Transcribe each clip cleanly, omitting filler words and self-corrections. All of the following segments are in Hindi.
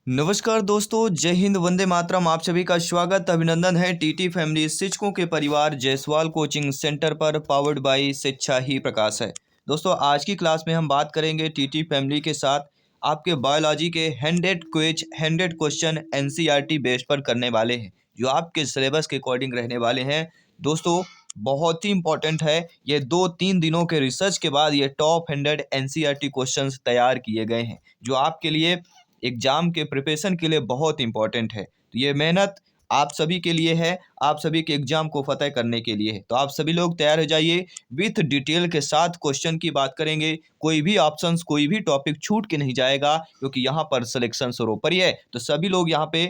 नमस्कार दोस्तों, जय हिंद, वंदे मातरम। आप सभी का स्वागत अभिनंदन है टीटी फैमिली शिक्षकों के परिवार जायसवाल कोचिंग सेंटर पर, पावर्ड बाय शिक्षा ही प्रकाश है। दोस्तों, आज की क्लास में हम बात करेंगे टीटी फैमिली के साथ आपके बायोलॉजी के 100 क्विज 100 क्वेश्चन एनसीईआरटी बेस पर करने वाले हैं, जो आपके सिलेबस के अकॉर्डिंग रहने वाले हैं। दोस्तों, बहुत ही इंपॉर्टेंट है। ये 2-3 दिनों के रिसर्च के बाद ये टॉप 100 एनसीईआरटी क्वेश्चंस तैयार किए गए हैं, जो आपके लिए एग्जाम के प्रिपरेशन के लिए बहुत इंपॉर्टेंट है। तो ये मेहनत आप सभी के लिए है, आप सभी के एग्जाम को फतेह करने के लिए है। तो आप सभी लोग तैयार हो जाइए। विथ डिटेल के साथ क्वेश्चन की बात करेंगे। कोई भी ऑप्शंस, कोई भी टॉपिक छूट के नहीं जाएगा, क्योंकि यहाँ पर सिलेक्शन सर्वोपरि है। तो सभी लोग यहाँ पे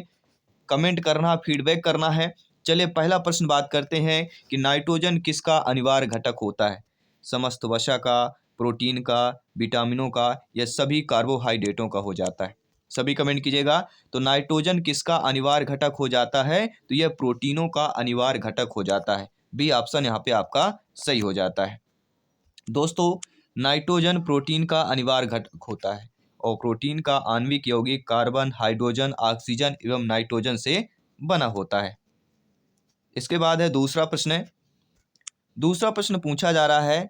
कमेंट करना, फीडबैक करना है। चलिए, पहला प्रश्न बात करते हैं कि नाइट्रोजन किसका अनिवार्य घटक होता है? समस्त वसा का, प्रोटीन का, विटामिनों का, या सभी कार्बोहाइड्रेटों का हो जाता है? सभी कमेंट कीजिएगा। तो नाइट्रोजन किसका अनिवार्य घटक हो जाता है? तो यह प्रोटीनों का अनिवार्य घटक हो जाता है। बी ऑप्शन यहाँ पे आपका सही हो जाता है। दोस्तों, नाइट्रोजन प्रोटीन का अनिवार्य घटक होता है और प्रोटीन का आणविक यौगिक कार्बन, हाइड्रोजन, ऑक्सीजन एवं नाइट्रोजन से बना होता है। इसके बाद है दूसरा प्रश्न। दूसरा प्रश्न पूछा जा रहा है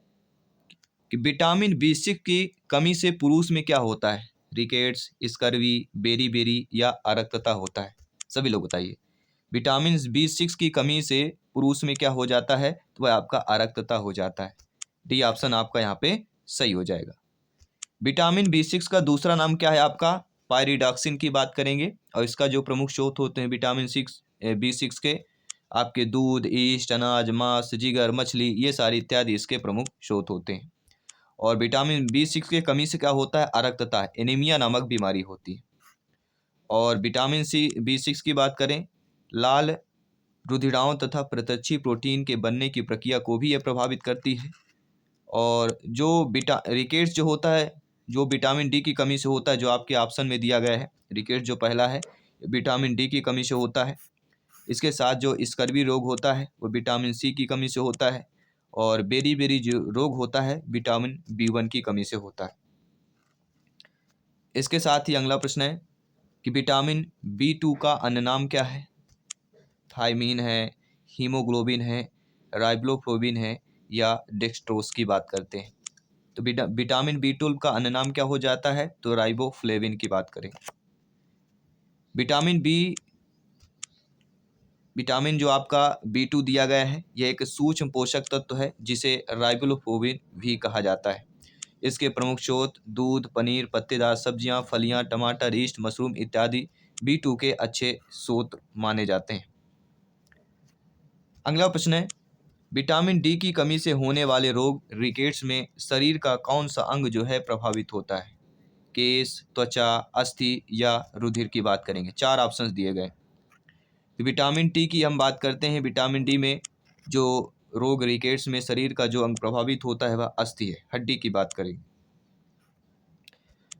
कि विटामिन बी6 की कमी से पुरुष में क्या होता है? रिकेट्स, स्कर्वी, बेरी या अरक्तता होता है? सभी लोग बताइए। विटामिन बी6 की कमी से पुरुष में क्या हो जाता है? तो वह आपका अरक्तता हो जाता है। डी ऑप्शन आपका यहाँ पे सही हो जाएगा। विटामिन बी6 का दूसरा नाम क्या है आपका? पायरिडॉक्सिन की बात करेंगे। और इसका जो प्रमुख स्रोत होते हैं विटामिन बी6 के, आपके दूध, ईस्ट, अनाज, मांस, जिगर, मछली, ये सारी इत्यादि इसके प्रमुख स्रोत होते हैं। और विटामिन बी6 की कमी से क्या होता है? अरक्तता, एनीमिया नामक बीमारी होती है। और विटामिन बी6 की बात करें, लाल रुधिराओं तथा प्रत्यक्षी प्रोटीन के बनने की प्रक्रिया को भी यह प्रभावित करती है। और जो रिकेट्स जो होता है, जो विटामिन डी की कमी से होता है, जो आपके ऑप्शन में दिया गया है, रिकेट्स जो पहला है विटामिन डी की कमी से होता है। इसके साथ जो स्कर्वी रोग होता है वो विटामिन सी की कमी से होता है। और बेरी जो रोग होता है विटामिन बी1 की कमी से होता है। इसके साथ ही अगला प्रश्न है कि विटामिन बी2 का अन्य नाम क्या है? थायमीन है, हीमोग्लोबिन है, राइबोफ्लोविन है, या डेक्सट्रोज की बात करते हैं। तो विटामिन बी12 का अन्य नाम क्या हो जाता है? तो राइबोफ्लेविन की बात करें। विटामिन जो आपका बी2 दिया गया है, यह एक सूक्ष्म पोषक तत्व है जिसे राइबोफ्लोविन भी कहा जाता है। इसके प्रमुख स्रोत दूध, पनीर, पत्तेदार सब्जियां, फलियां, टमाटर, ईस्ट, मशरूम इत्यादि बी2 के अच्छे स्रोत माने जाते हैं। अगला प्रश्न है, विटामिन डी की कमी से होने वाले रोग रिकेट्स में शरीर का कौन सा अंग जो है प्रभावित होता है? केस, त्वचा, अस्थि या रुधिर की बात करेंगे। 4 ऑप्शंस दिए गए। तो विटामिन डी की हम बात करते हैं। विटामिन डी में जो रोग रिकेट्स में शरीर का जो अंग प्रभावित होता है वह अस्थि है, हड्डी की बात करेंगे।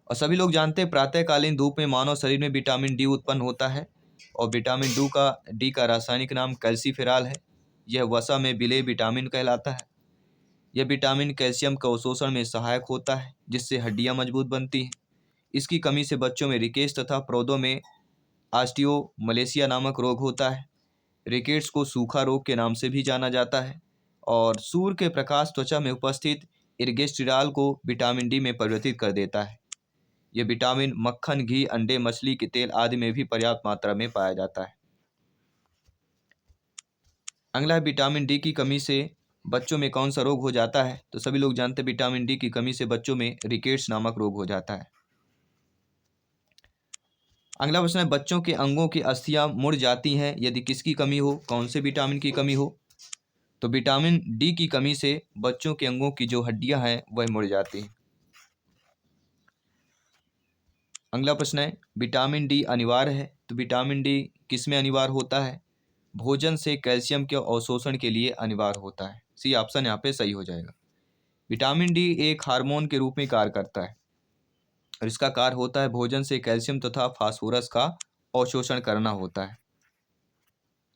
और सभी लोग जानते हैं प्रातःकालीन धूप में मानव शरीर में विटामिन डी उत्पन्न होता है। और विटामिन डी का रासायनिक नाम कैल्सीफेरॉल है। यह वसा में विलेय विटामिन कहलाता है। यह विटामिन कैल्शियम का अवशोषण में सहायक होता है, जिससे हड्डियां मजबूत बनती हैं। इसकी कमी से बच्चों में रिकेट्स तथा पौधों में ऑस्टियोमलेशिया नामक रोग होता है। रिकेट्स को सूखा रोग के नाम से भी जाना जाता है। और सूर्य के प्रकाश त्वचा में उपस्थित इर्गेस्ट्रियल को विटामिन डी में परिवर्तित कर देता है। यह विटामिन मक्खन, घी, अंडे, मछली के तेल आदि में भी पर्याप्त मात्रा में पाया जाता है। अगला है, विटामिन डी की कमी से बच्चों में कौन सा रोग हो जाता है? तो सभी लोग जानते हैं विटामिन डी की कमी से बच्चों में रिकेट्स नामक रोग हो जाता है। अगला प्रश्न है, बच्चों के अंगों की अस्थियां मुड़ जाती हैं यदि किसकी कमी हो? कौन से विटामिन की कमी हो? तो विटामिन डी की कमी से बच्चों के अंगों की जो हड्डियां हैं वह मुड़ जाती हैं। अगला प्रश्न है, विटामिन डी अनिवार्य है? तो विटामिन डी किस में अनिवार्य होता है? भोजन से कैल्शियम के अवशोषण के लिए अनिवार्य होता है। सी ऑप्शन यहाँ पे सही हो जाएगा। विटामिन डी एक हार्मोन के रूप में कार्य करता है और इसका कार्य होता है भोजन से कैल्शियम तथा फास्फोरस का अवशोषण करना होता है।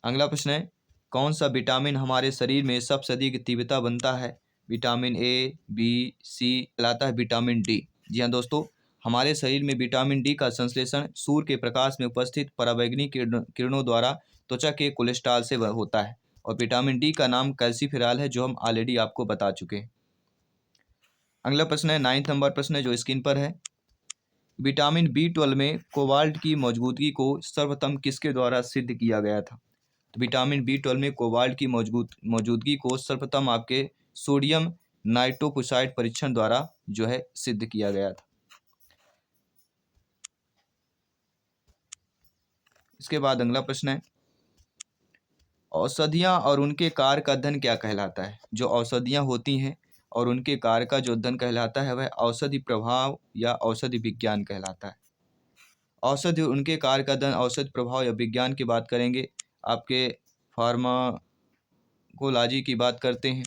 अगला प्रश्न है, कौन सा विटामिन हमारे शरीर में सबसे अधिक तीव्रता बनता है? विटामिन ए, बी, सी कहलाता है विटामिन डी। जी हाँ दोस्तों, हमारे शरीर में विटामिन डी का संश्लेषण सूर्य के प्रकाश में उपस्थित पराबैंगनी किरणों द्वारा त्वचा के कोलेस्ट्रॉल से होता है। और विटामिन डी का नाम कैल्सीफेरॉल है, जो हम ऑलरेडी आपको बता चुके हैं। अगला प्रश्न है 9 नंबर प्रश्न है जो स्क्रीन पर है। विटामिन बी 12 में कोबाल्ट की मौजूदगी को सर्वप्रथम किसके द्वारा सिद्ध किया गया था? तो विटामिन बी 12 में कोबाल्ट की मौजूदगी को सर्वप्रथम आपके सोडियम नाइट्रोक्साइड परीक्षण द्वारा जो है सिद्ध किया गया था। इसके बाद अगला प्रश्न है, औषधियाँ और उनके कार्य का अध्ययन क्या कहलाता है? जो औषधियाँ होती हैं और उनके कार्य का जो अध्ययन कहलाता है वह औषधि प्रभाव या औषधि विज्ञान कहलाता है। औषधि और उनके कार्य का अध्ययन औषधि प्रभाव या विज्ञान की बात करेंगे, आपके फार्माकोलॉजी की बात करते हैं।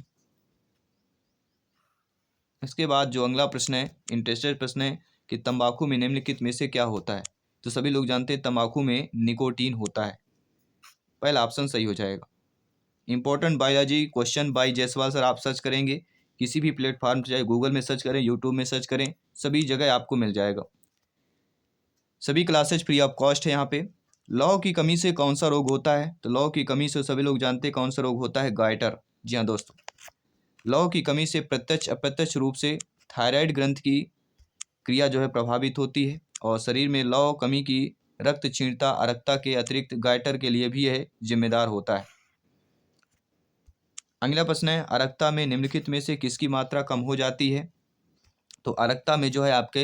इसके बाद जो अगला प्रश्न है, इंटरेस्टेड प्रश्न है कि तंबाकू में निम्नलिखित में से क्या होता है? तो सभी लोग जानते हैं तंबाकू में निकोटीन होता है। पहला ऑप्शन सही हो जाएगा। Important biology question by Jaiswal sir आप सर्च करेंगे किसी भी प्लेटफॉर्म, चाहे गूगल में सर्च करें, यूट्यूब में सर्च करें, सभी जगह आपको मिल जाएगा। सभी क्लासेज फ्री ऑफ कॉस्ट है यहाँ पे। लौह की कमी से कौन सा रोग होता है? तो लौह की कमी से सभी लोग जानते हैं कौन सा रोग होता है? गायटर। जी हाँ दोस्तों, लौह की कमी से प्रत्यक्ष अप्रत्यक्ष रूप से थायराइड ग्रंथि की क्रिया जो है प्रभावित होती है और शरीर में लौह कमी की रक्त क्षीणता अरक्ता के अतिरिक्त गायटर के लिए भी यह जिम्मेदार होता है। अगला प्रश्न है, अरक्ता में निम्नलिखित में से किसकी मात्रा कम हो जाती है? तो अरक्ता में जो है आपके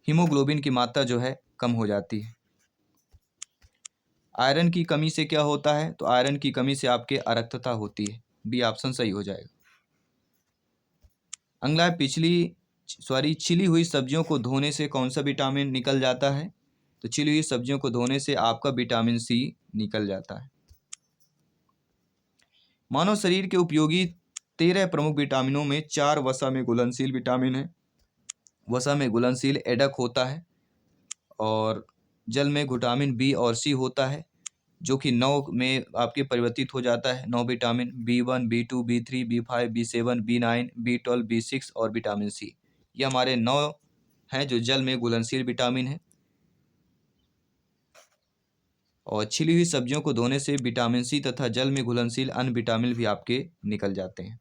हीमोग्लोबिन की मात्रा जो है कम हो जाती है। आयरन की कमी से क्या होता है? तो आयरन की कमी से आपके अरक्तता होती है। बी ऑप्शन सही हो जाएगा। अगला है, छिली हुई सब्जियों को धोने से कौन सा विटामिन निकल जाता है? तो छिली हुई सब्जियों को धोने से आपका विटामिन सी निकल जाता है। मानव शरीर के उपयोगी 13 प्रमुख विटामिनों में 4 वसा में घुलनशील विटामिन है। वसा में घुलनशील एडक होता है और जल में विटामिन बी और सी होता है, जो कि 9 में आपके परिवर्तित हो जाता है। 9 vitamin B1, B2, B3, B5, B7, B9, B12, B6 और विटामिन सी, ये हमारे 9 हैं जो जल में घुलनशील विटामिन है। और छिली हुई सब्जियों को धोने से विटामिन सी तथा जल में घुलनशील अन्य विटामिन भी आपके निकल जाते हैं।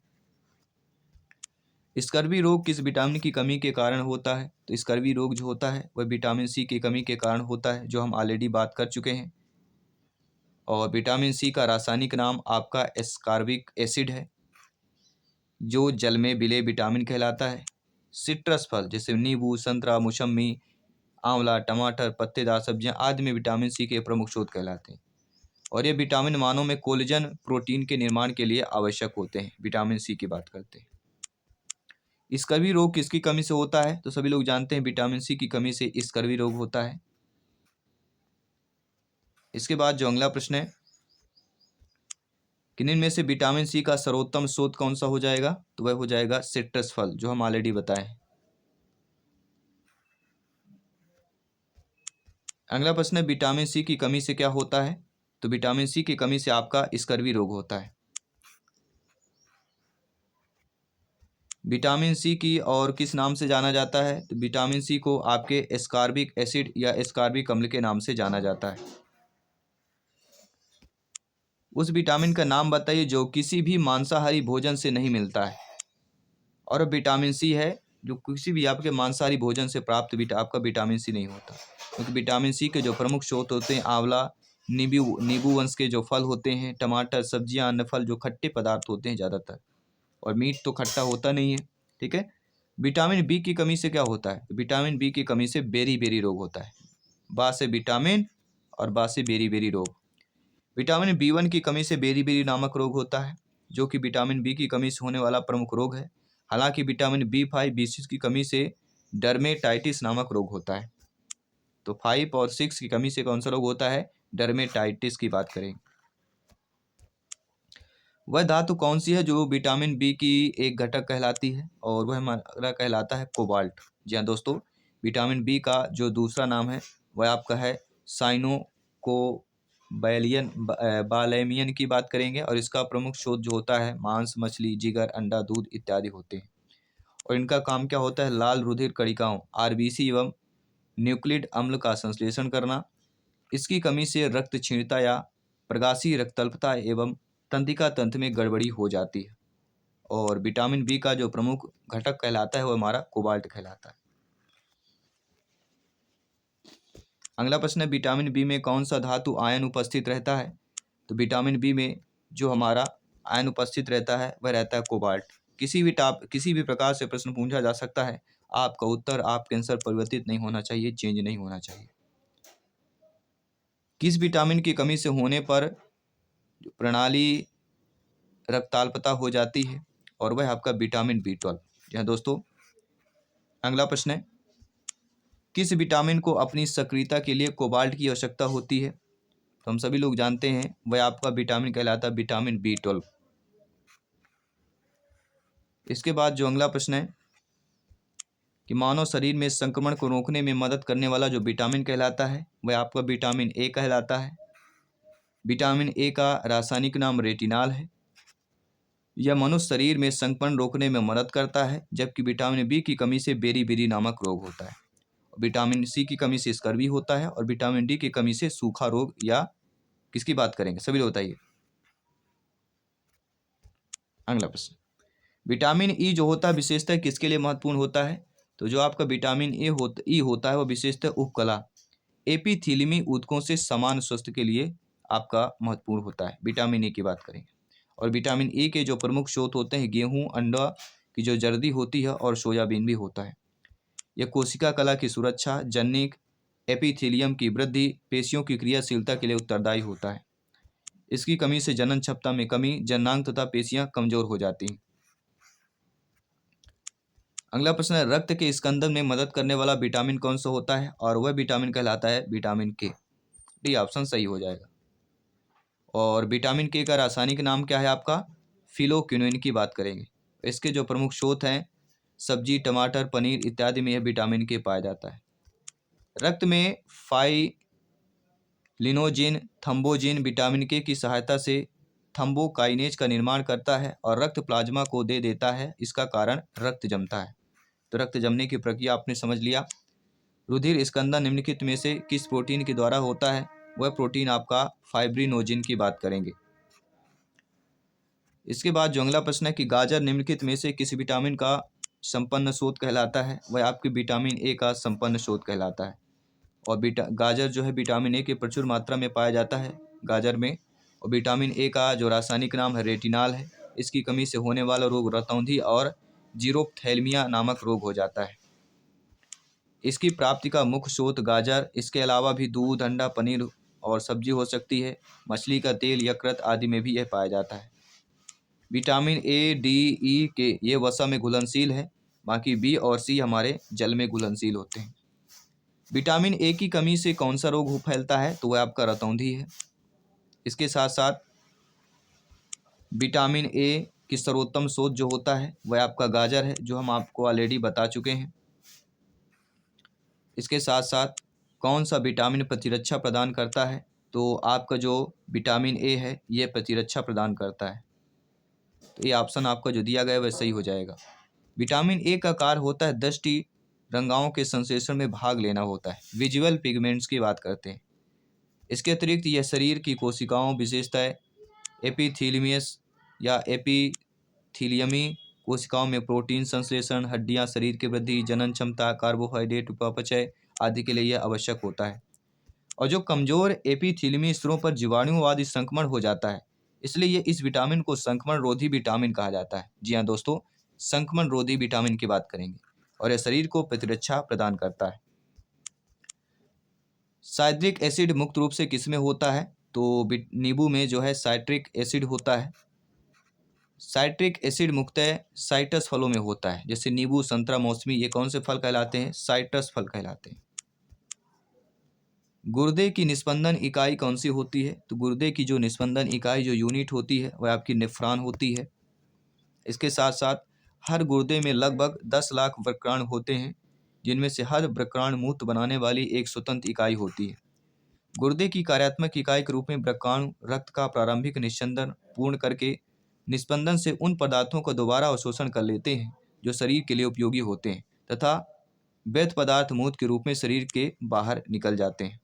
स्कर्वी रोग किस विटामिन की कमी के कारण होता है? तो स्कर्वी रोग जो होता है वह विटामिन सी की कमी के कारण होता है, जो हम ऑलरेडी बात कर चुके हैं। और विटामिन सी का रासायनिक नाम आपका एस्कॉर्बिक एसिड है, जो जल में विलेय विटामिन कहलाता है। सिट्रस फल जैसे नींबू, संतरा, मौसम्मी, आंवला, टमाटर, पत्तेदार सब्जियां आदि में विटामिन सी के प्रमुख स्रोत कहलाते हैं। और ये विटामिन मानव में कोलेजन प्रोटीन के निर्माण के लिए आवश्यक होते हैं। विटामिन सी की बात करते हैं। स्कर्वी रोग किसकी कमी से होता है? तो सभी लोग जानते हैं विटामिन सी की कमी से स्कर्वी रोग होता है। इसके बाद जो अगला प्रश्न है, किन में से विटामिन सी का सर्वोत्तम स्रोत कौन सा हो जाएगा? तो वह हो जाएगा सिट्रस फल, जो हम ऑलरेडी बताएं। अगला प्रश्न है, विटामिन सी की कमी से क्या होता है? तो विटामिन सी की कमी से आपका स्कर्वी रोग होता है। विटामिन सी की और किस नाम से जाना जाता है? तो विटामिन सी को आपके एस्कॉर्बिक एसिड या एस्कॉर्बिक अम्ल के नाम से जाना जाता है। उस विटामिन का नाम बताइए जो किसी भी मांसाहारी भोजन से नहीं मिलता है। और विटामिन सी है जो किसी भी आपके मांसाहारी भोजन से प्राप्त आपका विटामिन सी नहीं होता, क्योंकि विटामिन सी के जो प्रमुख स्रोत होते हैं आंवला, नींबू वंश के जो फल होते हैं, टमाटर, सब्जियां, अन्य फल जो खट्टे पदार्थ होते हैं ज़्यादातर, और मीट तो खट्टा होता नहीं है। ठीक है। विटामिन बी की कमी से क्या होता है? तो विटामिन बी की कमी से बेरी बेरी रोग होता है। बा से विटामिन और बा से बेरी बेरी रोग। विटामिन B1 की कमी से बेरी बेरी नामक रोग होता है, जो कि विटामिन बी की कमी से होने वाला प्रमुख रोग है। हालांकि विटामिन B5, B6 की कमी से डर्मेटाइटिस नामक रोग होता है। तो 5 और 6 की कमी से कौन सा रोग होता है? डर्मेटाइटिस की बात करें। वह धातु कौन सी है जो विटामिन बी की एक घटक कहलाती है? और वह हमारा कहलाता है कोबाल्ट। जी हाँ दोस्तों, विटामिन बी का जो दूसरा नाम है वह आपका है बालेमियन की बात करेंगे। और इसका प्रमुख स्रोत जो होता है मांस, मछली, जिगर, अंडा, दूध इत्यादि होते हैं। और इनका काम क्या होता है, लाल रुधिर कणिकाओं आरबीसी एवं न्यूक्लिड अम्ल का संश्लेषण करना। इसकी कमी से रक्त क्षीणता या प्रगासी रक्तल्पता एवं तंत्रिका तंत्र में गड़बड़ी हो जाती है। और विटामिन बी का जो प्रमुख घटक कहलाता है वो हमारा कोबाल्ट कहलाता है। अगला प्रश्न है, विटामिन बी में कौन सा धातु आयन उपस्थित रहता है? तो विटामिन बी में जो हमारा आयन उपस्थित रहता है वह रहता है कोबाल्ट। किसी भी प्रकार से प्रश्न पूछा जा सकता है, आपका उत्तर आपके आंसर परिवर्तित नहीं होना चाहिए, चेंज नहीं होना चाहिए। किस विटामिन की कमी से होने पर प्रणाली रक्ताल्पता हो जाती है? और वह आपका विटामिन बी12। जी हाँ दोस्तों, अगला प्रश्न है, किस विटामिन को अपनी सक्रियता के लिए कोबाल्ट की आवश्यकता होती है? तो हम सभी लोग जानते हैं वह आपका विटामिन कहलाता है विटामिन बी12। इसके बाद जो अगला प्रश्न है कि मानव शरीर में संक्रमण को रोकने में मदद करने वाला जो विटामिन कहलाता है वह आपका विटामिन ए कहलाता है। विटामिन ए का रासायनिक नाम रेटिनॉल है। यह मनुष्य शरीर में संक्रमण रोकने में मदद करता है, जबकि विटामिन बी की कमी से बेरी-बेरी नामक रोग होता है। विटामिन सी की कमी से स्कर्वी होता है और विटामिन डी की कमी से सूखा रोग, या किसकी बात करेंगे सभी लोग बताइए। अगला प्रश्न, विटामिन ई जो होता है विशेषतः किसके लिए महत्वपूर्ण होता है? तो जो आपका विटामिन ई होता है वह विशेषतः उपकला एपिथीलियमी ऊतकों से समान स्वास्थ्य के लिए आपका महत्वपूर्ण होता है। विटामिन ए की बात करेंगे। और विटामिन ए के जो प्रमुख स्रोत होते हैं गेहूं, अंडा की जो जर्दी होती है और सोयाबीन भी होता है। यह कोशिका कला की सुरक्षा, जनिक एपिथेलियम की वृद्धि, पेशियों की क्रियाशीलता के लिए उत्तरदायी होता है। इसकी कमी से जनन क्षमता में कमी, जननांग तथा पेशियां कमजोर हो जाती हैं। अगला प्रश्न है, रक्त के स्कंदन में मदद करने वाला विटामिन कौन सा होता है? और वह विटामिन कहलाता है विटामिन के। डी ऑप्शन सही हो जाएगा। और विटामिन के का रासायनिक नाम क्या है आपका? फिलोक्विनोन की बात करेंगे। इसके जो प्रमुख स्रोत हैं सब्जी, टमाटर, पनीर इत्यादि में यह विटामिन के पाया जाता है। रक्त में फाइलिनोजिन थम्बोजिन विटामिन के की सहायता से थम्बोकाइनेज का निर्माण करता है और रक्त प्लाज्मा को दे देता है। इसका कारण रक्त जमता है। तो रक्त जमने की प्रक्रिया आपने समझ लिया। रुधिर स्कंदन निम्नलिखित में से किस प्रोटीन के द्वारा होता है? वह प्रोटीन आपका फाइब्रिनोजिन की बात करेंगे। इसके बाद जो अगला प्रश्न है कि गाजर निम्नलिखित में से किस विटामिन का संपन्न स्रोत कहलाता है? वह आपके विटामिन ए का संपन्न स्रोत कहलाता है। और गाजर जो है विटामिन ए के प्रचुर मात्रा में पाया जाता है गाजर में। और विटामिन ए का जो रासायनिक नाम है रेटिनॉल है। इसकी कमी से होने वाला रोग रतौंधी और जीरोप्थेल्मिया नामक रोग हो जाता है। इसकी प्राप्ति का मुख्य स्रोत गाजर, इसके अलावा भी दूध, अंडा, पनीर और सब्जी हो सकती है। मछली का तेल, यकृत आदि में भी यह पाया जाता है। विटामिन ए, डी, ई के ये वसा में घुलनशील है, बाकी बी और सी हमारे जल में घुलनशील होते हैं। विटामिन ए की कमी से कौन सा रोग फैलता है? तो वह आपका रतौंधी है। इसके साथ साथ विटामिन ए की सर्वोत्तम स्रोत जो होता है वह आपका गाजर है, जो हम आपको ऑलरेडी बता चुके हैं। इसके साथ साथ कौन सा विटामिन प्रतिरक्षा प्रदान करता है? तो आपका जो विटामिन ए है ये प्रतिरक्षा प्रदान करता है। तो ये ऑप्शन आपका जो दिया गया है वह सही हो जाएगा। विटामिन ए का कार्य होता है दृष्टि रंगाओं के संश्लेषण में भाग लेना होता है। विजुअल पिगमेंट्स की बात करते हैं। इसके अतिरिक्त यह शरीर की कोशिकाओं, विशेषतः एपिथीलियमस या एपिथीलियमी कोशिकाओं में प्रोटीन संश्लेषण, हड्डियां, शरीर की वृद्धि, जनन क्षमता, कार्बोहाइड्रेट उपापचय आदि के लिए यह आवश्यक होता है। और जो कमजोर एपिथीलियमी स्तरों पर जीवाणुवादी संक्रमण हो जाता है, इसलिए ये इस विटामिन को संक्रमण रोधी विटामिन कहा जाता है। जी हाँ दोस्तों, संक्रमण रोधी विटामिन की बात करेंगे। और यह शरीर को प्रतिरक्षा प्रदान करता है। साइट्रिक एसिड मुक्त रूप से किसमें होता है? तो नींबू में जो है साइट्रिक एसिड होता है। साइट्रिक एसिड मुख्यतः साइट्रस फलों में होता है, जैसे नींबू, संतरा, मौसमी, ये कौन से फल कहलाते हैं? साइट्रस फल कहलाते हैं। गुर्दे की निस्पंदन इकाई कौन सी होती है? तो गुर्दे की जो निस्पंदन इकाई जो यूनिट होती है वह आपकी नेफ्रॉन होती है। इसके साथ साथ हर गुर्दे में लगभग 10 लाख वृक्काणु होते हैं, जिनमें से हर वृक्काणु मूत्र बनाने वाली एक स्वतंत्र इकाई होती है। गुर्दे की कार्यात्मक इकाई के रूप में वृक्काणु रक्त का प्रारंभिक निस्पंदन पूर्ण करके निस्पंदन से उन पदार्थों का दोबारा अवशोषण कर लेते हैं जो शरीर के लिए उपयोगी होते हैं तथा व्यर्थ पदार्थ मूत्र के रूप में शरीर के बाहर निकल जाते हैं।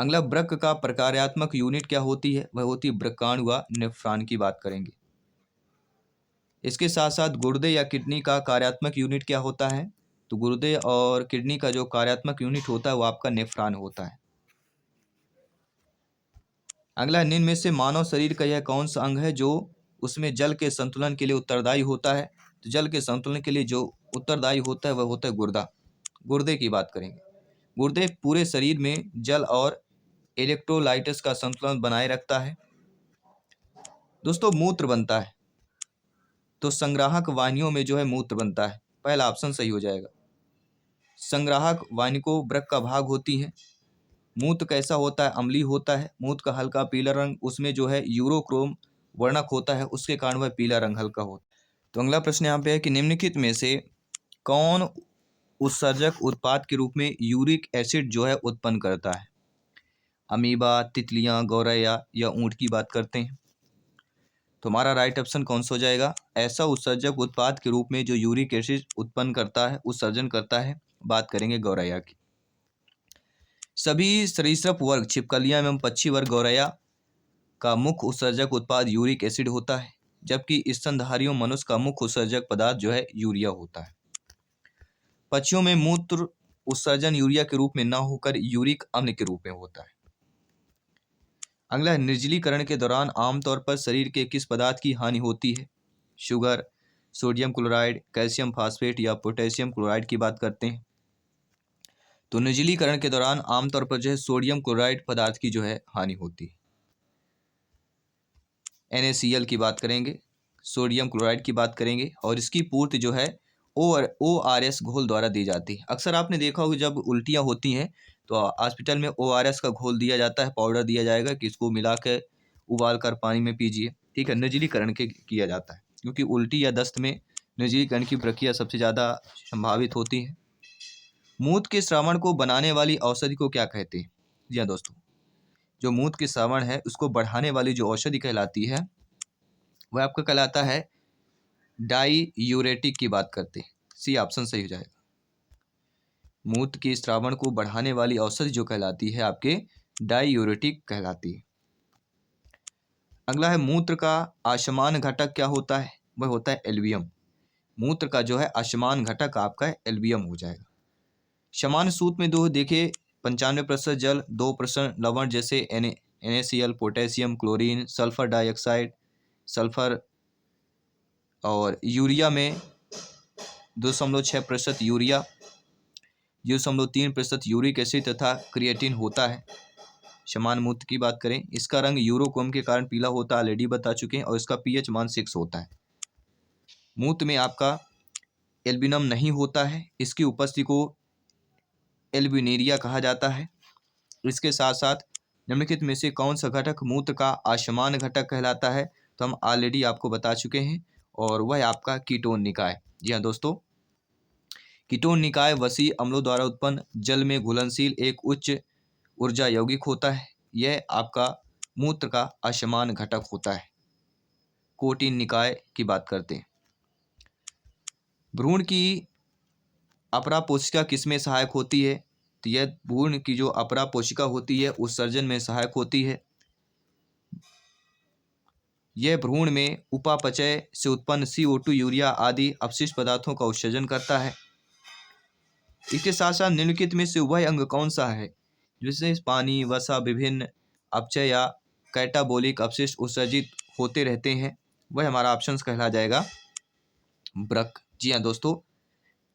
अगला वृक्क का प्रकार्यात्मक यूनिट क्या होती है, वह होती है वृक्काणु व नेफ्रॉन की बात करेंगे। इसके साथ साथ गुर्दे या किडनी का कार्यात्मक यूनिट क्या होता है, तो गुर्दे और किडनी का जो कार्यात्मक यूनिट होता है वो आपका नेफ्रॉन होता है। अगला, निम्न में से मानव शरीर का यह कौन सा अंग है जो उसमें जल के संतुलन के लिए उत्तरदायी होता है, तो जल के संतुलन के लिए जो उत्तरदायी होता है वह होता है गुर्दा। गुर्दे की बात करेंगे। गुर्दे पूरे शरीर में जल और इलेक्ट्रोलाइट्स का संतुलन बनाए रखता है। दोस्तों, मूत्र बनता है तो संग्राहक वाहिनियों में जो है मूत्र बनता है, पहला ऑप्शन सही हो जाएगा। संग्राहक वाहिनिकों वृक्क का भाग होती है। मूत्र कैसा होता है, अम्लीय होता है। मूत्र का हल्का पीला रंग, उसमें जो है यूरोक्रोम वर्णक होता है, उसके कारण वह पीला रंग हल्का होता है। तो अगला प्रश्न यहाँ पे है कि निम्नलिखित में से कौन उत्सर्जक उत्पाद के रूप में यूरिक एसिड जो है उत्पन्न करता है। अमीबा, तितलियां, गौरैया या ऊंट की बात करते हैं। तो हमारा राइट ऑप्शन कौन सा हो जाएगा, ऐसा उत्सर्जक उत्पाद के रूप में जो यूरिक एसिड उत्पन्न करता है, उत्सर्जन करता है, बात करेंगे गौरैया की। सभी सरीसृप वर्ग, छिपकलियां एवं पक्षी वर्ग गौरैया का मुख्य उत्सर्जक उत्पाद यूरिक एसिड होता है, जबकि स्तनधारियों मनुष्य का मुख्य उत्सर्जक पदार्थ जो है यूरिया होता है। पक्षियों में मूत्र उत्सर्जन यूरिया के रूप में न होकर यूरिक अम्ल के रूप में होता है। अगला, निर्जलीकरण के दौरान आमतौर पर शरीर के किस पदार्थ की हानि होती है। Sugar, sodium chloride, calcium phosphate या पोटेशियम क्लोराइड की बात करते हैं। तो निर्जलीकरण के दौरान आमतौर पर जो है सोडियम क्लोराइड पदार्थ की जो है हानि होती है। NaCl की बात करेंगे, सोडियम क्लोराइड की बात करेंगे, और इसकी पूर्ति जो है ORS घोल द्वारा दी जाती है। अक्सर आपने देखा होगा जब उल्टियाँ होती हैं तो हॉस्पिटल में ORS का घोल दिया जाता है, पाउडर दिया जाएगा कि इसको मिला के उबाल कर पानी में पीजिए, ठीक है। निर्जलीकरण के किया जाता है, क्योंकि उल्टी या दस्त में निर्जलीकरण की प्रक्रिया सबसे ज़्यादा संभावित होती है। मूत्र के श्रावण को बनाने वाली औषधि को क्या कहते हैं। जी हाँ दोस्तों, जो मूत्र के श्रावण है उसको बढ़ाने वाली जो औषधि कहलाती है वह आपका कहलाता है डाईयूरेटिक की बात करते हैं। सी ऑप्शन सही हो जाएगा। मूत्र के श्रावण को बढ़ाने वाली औषधि जो कहलाती है आपके डाईयूरेटिक कहलाती है। अगला है, मूत्र का आसमान घटक क्या होता है, वह होता है एल्वियम। मूत्र का जो है आसमान घटक आपका एल्वियम हो जाएगा। समान सूत्र में दो देखे 95% जल, 2% लवण जैसे NaCl, potassium, chlorine, sulphur dioxide, sulphur, और यूरिया में 2.6% यूरिया, 0.3% यूरिक एसिड तथा क्रिएटिन होता है। समान मूत्र की बात करें, इसका रंग यूरोक्रोम के कारण पीला होता है, ऑलरेडी बता चुके हैं, और इसका pH मान 6 होता है। मूत्र में आपका एल्बिनम नहीं होता है, इसकी उपस्थिति को एल्बिनेरिया कहा जाता है। इसके साथ साथ निम्नलिखित में से कौन सा घटक मूत्र का आसमान घटक कहलाता है, तो हम ऑलरेडी आपको बता चुके हैं, और वह आपका कीटोन निकाय। जी हाँ दोस्तों, कीटोन निकाय वसी अम्लों द्वारा उत्पन्न जल में घुलनशील एक उच्च ऊर्जा यौगिक होता है। यह आपका मूत्र का आसमान घटक होता है। कोटिन निकाय की बात करते हैं। भ्रूण की अपरा कोशिका किसमें सहायक होती है, तो यह भ्रूण की जो अपरा कोशिका होती है उत्सर्जन में सहायक होती है। यह भ्रूण में उपापचय से उत्पन्न CO2, यूरिया आदि अपशिष्ट पदार्थों का उत्सर्जन करता है। इसके साथ साथ निम्नलिखित में से वह अंग कौन सा है जिससे पानी, वसा, विभिन्न अपचय या कैटाबोलिक अपशिष्ट उत्सर्जित होते रहते हैं, वह हमारा ऑप्शन कहला जाएगा वृक्क। जी हाँ दोस्तों,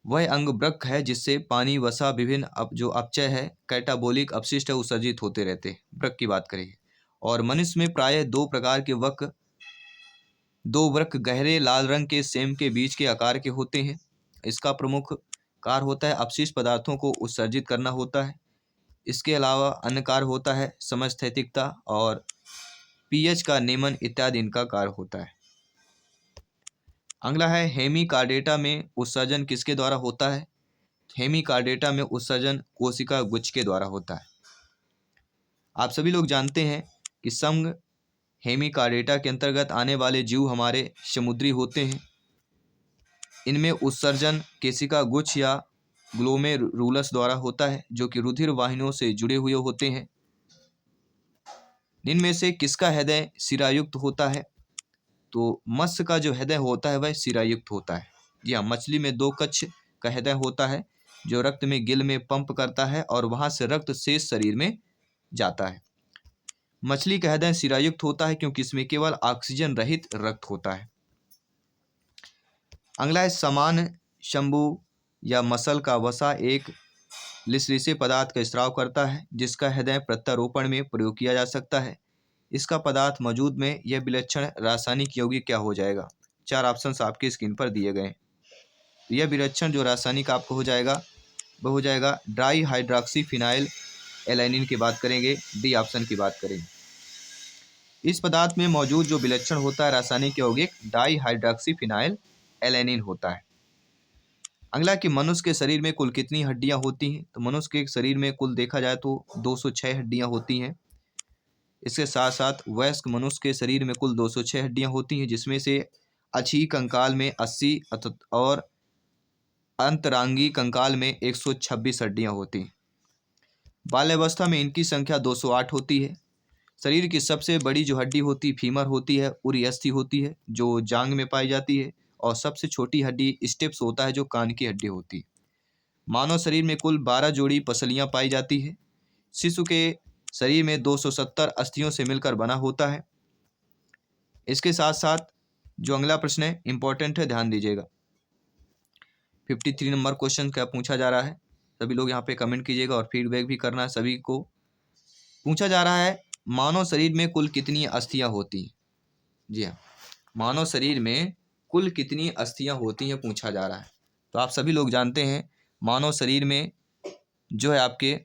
वह अंग वृक्क है जिससे पानी, वसा, विभिन्न जो अपचय है, कैटाबोलिक अपशिष्ट है, उत्सर्जित होते रहते हैं। वृक्क की बात करेंगे। और मनुष्य में प्रायः दो प्रकार के दो वृक्क गहरे लाल रंग के सेम के बीच के आकार के होते हैं। इसका प्रमुख कार्य होता है अपशिष्ट पदार्थों को उत्सर्जित करना होता है। इसके अलावा अन्य कार्य होता है समस्थैतिकता और pH का नियमन इत्यादि इनका कार्य होता है। अगला है, हेमिकार्डेटा में उत्सर्जन किसके द्वारा होता है। हेमिकार्डेटा में उत्सर्जन कोशिका गुच्छ के द्वारा होता है। आप सभी लोग जानते हैं कि संघ हेमिकार्डेटा के अंतर्गत आने वाले जीव हमारे समुद्री होते हैं। इनमें उत्सर्जन केशिका गुच्छ या ग्लोमेरुलस द्वारा होता है, जो कि रुधिर वाहिनियों से जुड़े हुए होते हैं। इनमें से किसका हृदय सिरायुक्त होता है? तो मत्स्य का जो हृदय होता है वह सिरायुक्त होता है। जी हाँ, मछली में 2 कक्ष का हृदय होता है जो रक्त में गिल में पंप करता है और वहां से रक्त शेष शरीर में जाता है। मछली का हृदय सिरायुक्त होता है क्योंकि इसमें केवल ऑक्सीजन रहित रक्त होता है। अगला है समान शंभु या मसल का वसा एक लिसरीसे पदार्थ का स्राव करता है जिसका हृदय प्रत्यारोपण में प्रयोग किया जा सकता है। इसका पदार्थ मौजूद में यह विलक्षण रासायनिक यौगिक क्या हो जाएगा? 4 ऑप्शंस आपके स्क्रीन पर दिए गए हैं। तो यह विलक्षण जो रासायनिक आपको हो जाएगा वह हो जाएगा डाई हाइड्रॉक्सी फिनाइल एलानिन की बात करेंगे, डी ऑप्शन की बात करेंगे। इस पदार्थ में मौजूद जो विलक्षण होता है रासायनिक यौगिक डाई हाइड्रॉक्सी फिनाइल एलानिन होता है। अगला कि मनुष्य के शरीर में कुल कितनी हड्डियां होती हैं? तो मनुष्य के शरीर में कुल देखा जाए तो 206 हड्डियां होती हैं। इसके साथ साथ वयस्क मनुष्य के शरीर में कुल 206 हड्डियां होती हैं, जिसमें से अक्षीय कंकाल में 80 और अंतरांगी कंकाल में 126 हड्डियां होती हैं। बाल्यावस्था में इनकी संख्या 208 होती है। शरीर की सबसे बड़ी जो हड्डी होती फीमर होती है, उरी अस्थि होती है जो जांग में पाई जाती है, और सबसे छोटी हड्डी स्टेप्स होता है जो कान की हड्डी होती है। मानव शरीर में कुल 12 जोड़ी पसलियां पाई जाती है। शिशु के शरीर में 270 अस्थियों से मिलकर बना होता है। इसके साथ साथ जो अगला प्रश्न है इंपॉर्टेंट है, ध्यान दीजिएगा। 53 नंबर क्वेश्चन क्या पूछा जा रहा है, सभी लोग यहाँ पे कमेंट कीजिएगा और फीडबैक भी करना है। सभी को पूछा जा रहा है मानव शरीर में कुल कितनी अस्थियां होती हैं? जी हाँ, मानव शरीर में कुल कितनी अस्थियां होती हैं पूछा जा रहा है। तो आप सभी लोग जानते हैं मानव शरीर में जो है आपके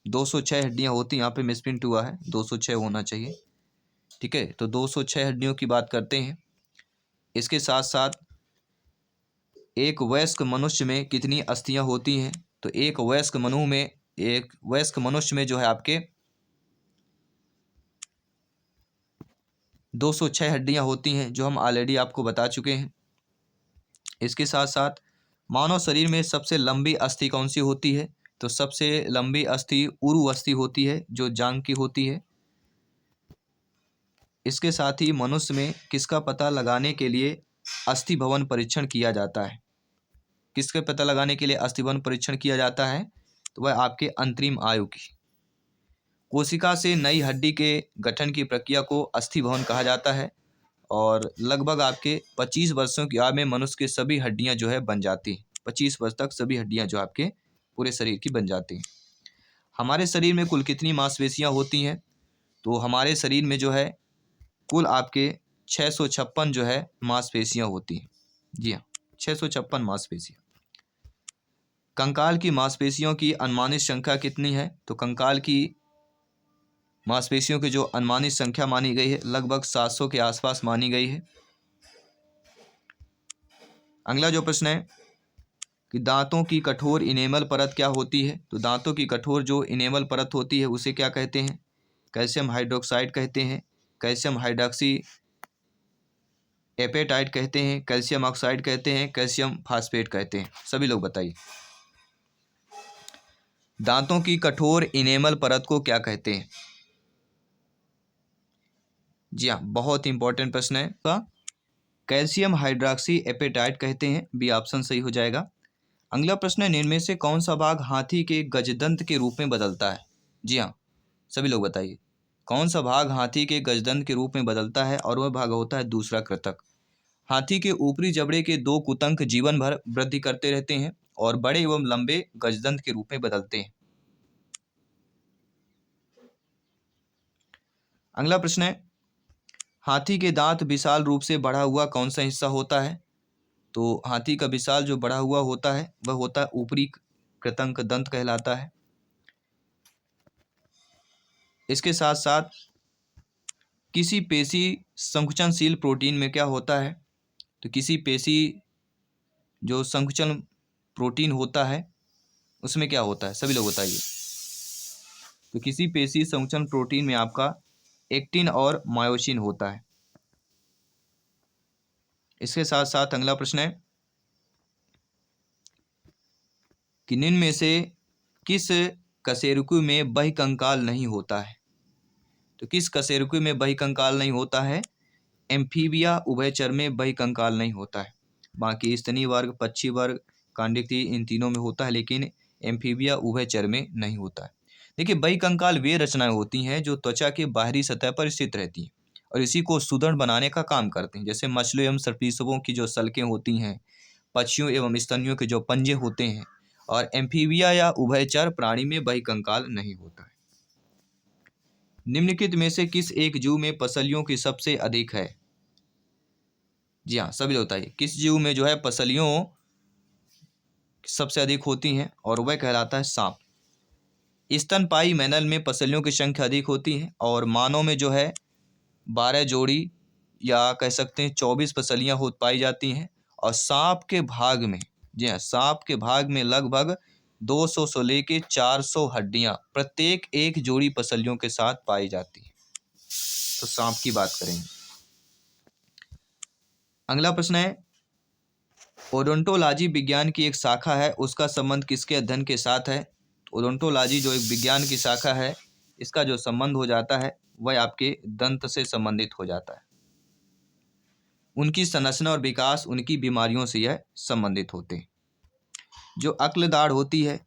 206 हड्डियां होती हैं। यहाँ पे मिसप्रिंट हुआ है, 206 होना चाहिए, ठीक है। तो 206 हड्डियों की बात करते हैं। इसके साथ साथ एक वयस्क मनुष्य में कितनी अस्थियां होती हैं? तो एक वयस्क मनुष्य में जो है आपके 206 हड्डियां होती हैं, जो हम ऑलरेडी आपको बता चुके हैं। इसके साथ साथ मानव शरीर में सबसे लंबी अस्थि कौन सी होती है? तो सबसे लंबी अस्थि उरु अस्थि होती है जो जांग की होती है। इसके साथ ही मनुष्य में किसका पता लगाने के लिए अस्थि भवन परीक्षण किया जाता है? किसके पता लगाने के लिए अस्थि भवन परीक्षण किया जाता है? तो वह आपके अंतरिम आयु की। कोशिका से नई हड्डी के गठन की प्रक्रिया को अस्थि भवन कहा जाता है और लगभग आपके 25 वर्षों की आयु में मनुष्य की सभी हड्डियां जो है बन जाती हैं। 25 वर्ष तक सभी हड्डियां जो आपके पूरे शरीर की बन जाती हैं। हमारे शरीर में कुल कितनी मांसपेशियां होती हैं? तो हमारे शरीर में जो है कुल आपके 656 जो है मांसपेशियां होती हैं। जी हाँ, 656 मांसपेशियां। कंकाल की मांसपेशियों की अनुमानित संख्या कितनी है? तो कंकाल की मांसपेशियों की जो अनुमानित संख्या मानी गई है लगभग 700 के आसपास मानी गई है। अगला जो प्रश्न है कि दांतों की कठोर इनेमल परत क्या होती है? तो दांतों की कठोर जो इनेमल परत होती है उसे क्या कहते हैं? कैल्शियम हाइड्रोक्साइड कहते हैं, कैल्शियम हाइड्रॉक्सी एपेटाइट कहते हैं, कैल्शियम ऑक्साइड कहते हैं, कैल्शियम फास्फेट कहते हैं। सभी लोग बताइए दांतों की कठोर इनेमल परत को क्या कहते हैं? जी हाँ, बहुत इंपॉर्टेंट प्रश्न है का कैल्शियम हाइड्रॉक्सी एपेटाइट कहते हैं, बी ऑप्शन सही हो जाएगा। अगला प्रश्न है निम्न में से कौन सा भाग हाथी के गजदंत के रूप में बदलता है? जी हाँ, सभी लोग बताइए कौन सा भाग हाथी के गजदंत के रूप में बदलता है? और वह भाग होता है दूसरा कृतक। हाथी के ऊपरी जबड़े के 2 कुतंक जीवन भर वृद्धि करते रहते हैं और बड़े एवं लंबे गजदंत के रूप में बदलते हैं। अगला प्रश्न है हाथी के दांत विशाल रूप से बढ़ा हुआ कौन सा हिस्सा होता है? तो हाथी का विशाल जो बढ़ा हुआ होता है वह होता है ऊपरी कृतंक दंत कहलाता है। इसके साथ साथ किसी पेशी संकुचनशील प्रोटीन में क्या होता है? तो किसी पेशी जो संकुचन प्रोटीन होता है उसमें क्या होता है? सभी लोग बताइए। तो किसी पेशी संकुचन प्रोटीन में आपका एक्टिन और मायोसिन होता है। इसके साथ साथ अगला प्रश्न है कि निम्न में से किस कशेरुकी में बहिकंकाल नहीं होता है? तो किस कशेरुकी में बहिकंकाल नहीं होता है? एम्फीबिया, उभयचर में बहिकंकाल नहीं होता है। बाकी स्तनी वर्ग, पक्षी वर्ग, कांडिकी इन तीनों में होता है, लेकिन एम्फीबिया, उभयचर में नहीं होता है। देखिए, बहिकंकाल वे रचनाएं होती हैं जो त्वचा के बाहरी सतह पर स्थित रहती हैं और इसी को सुदृढ़ बनाने का काम करते हैं। जैसे मछलियों एवं सरीसृपों की जो सल्कें होती हैं, पक्षियों एवं स्तनियों के जो पंजे होते हैं, और एम्फीबिया या उभयचर प्राणी में बहिकंकाल नहीं होता है। निम्नलिखित में से किस एक जीव में पसलियों की सबसे अधिक है? जी हाँ, सभी बताइए, किस जीव में जो है पसलियों सबसे अधिक होती हैं? और वह कहलाता है सांप। स्तनपायी मैनल में पसलियों की संख्या अधिक होती है और मानव में जो है 12 जोड़ी या कह सकते हैं 24 पसलियां हो पाई जाती हैं। और सांप के भाग में, जी हाँ, सांप के भाग में लगभग 200 से लेके 400 हड्डियां प्रत्येक एक जोड़ी पसलियों के साथ पाई जाती है। तो सांप की बात करेंगे। अगला प्रश्न है, ओडोंटोलॉजी विज्ञान की एक शाखा है, उसका संबंध किसके अध्ययन के साथ है? ओडोंटोलॉजी जो एक विज्ञान की शाखा है, इसका जो संबंध हो जाता है वह आपके दंत से संबंधित हो जाता है। उनकी संरचना और विकास उनकी बीमारियों से यह संबंधित होते हैं। जो अक्ल दाढ़ होती है